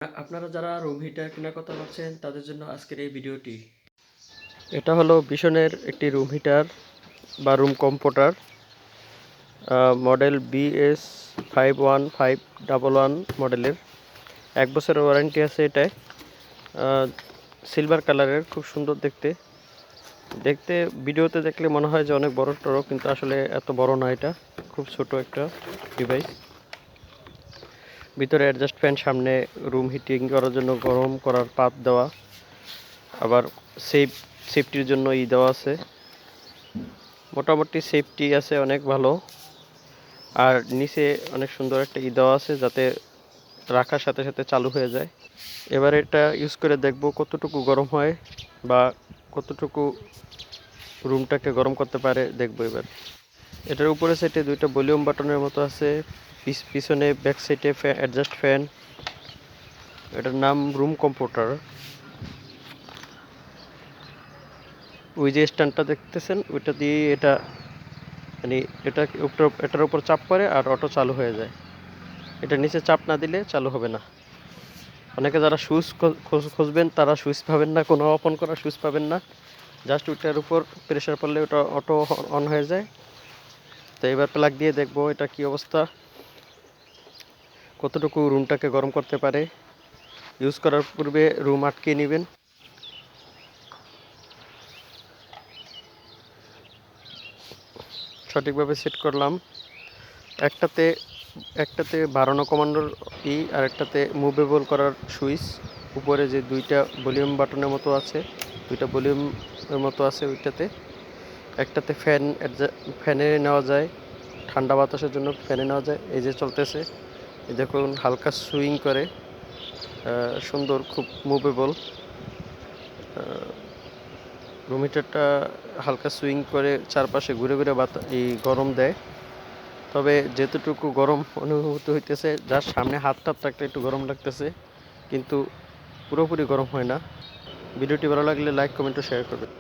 আপনারা যারা room heater কেনার কথা ভাবছেন তাদের জন্য আজকের এই ভিডিওটি। এটা হলো বিশনের একটি রুম হিটার বা রুম কম্ফোর্টার, মডেল BS51511 মডেলের। 1 বছরের ওয়ারেন্টি আছে এটায়। সিলভার কালারের, খুব সুন্দর দেখতে। ভিডিওতে দেখলে মনে হয় যে অনেক বড় টড়ো, কিন্তু আসলে এত বড় না, এটা খুব ছোট একটা ডিভাইস। ভিতরে অ্যাডজাস্ট ফ্যান, সামনে রুম হিটিং করার জন্য গরম করার পাত দেওয়া, আবার সেফটির জন্য দেওয়া আছে। মোটামুটি সেফটি আছে অনেক ভালো। আর নিচে অনেক সুন্দর একটা দেওয়া আছে যাতে রাখার সাথে সাথে চালু হয়ে যায়। এবার এটা ইউজ করে দেখব কতটুকু গরম হয় বা কতটুকু রুমটাকে গরম করতে পারে, দেখবো এবার। এটার উপরে সাইডে 2টা ভলিউম বাটনের মতো আছে, পিছনে ব্যাক সাইডে অ্যাডজাস্ট ফ্যান। এটার নাম রুম কম্ফোর্টার। ওই যে স্ট্যান্ডটা দেখতেছেন, ওইটা দিয়ে এটা মানে এটার উপর চাপ পড়ে আর অটো চালু হয়ে যায়। এটা নিচে চাপ না দিলে চালু হবে না। অনেকে যারা সুইচ খুঁজবেন তারা সুইচ পাবেন না, কোনো ওপেন করা সুইচ পাবেন না। জাস্ট ওইটার উপর প্রেশার পড়লে ওটা অটো অন হয়ে যায়। তো এবার প্লাগ দিয়ে দেখবো এটা কি অবস্থা, কতটুকু রুমটাকে গরম করতে পারে। ইউজ করার পূর্বে রুম আটকে নেবেন। সঠিকভাবে সেট করলাম। একটাতে বাড়ানো কমান্ডোর আর একটাতে মুভেবল করার সুইচ। উপরে যে 2টা ভলিউম বাটনের মতো আছে, 2টা ভলিউমের মতো আছে ওইটাতে। একটাতে ফ্যানে নেওয়া যায়, ঠান্ডা বাতাসের জন্য ফ্যানে নেওয়া যায়। এই যে চলতেছে, এই দেখুন হালকা সুইং করে, সুন্দর, খুব মুভেবল। রুম হিটারটা হালকা সুইং করে চারপাশে ঘুরে ঘুরে গরম দেয়। তবে যেতটুকু গরম অনুভূতি হইতেছে, যার সামনে হাত রাখতে একটু গরম লাগতেছে, কিন্তু পুরোপুরি গরম হয় না। ভিডিওটি ভালো লাগলে লাইক, কমেন্ট ও শেয়ার করবেন।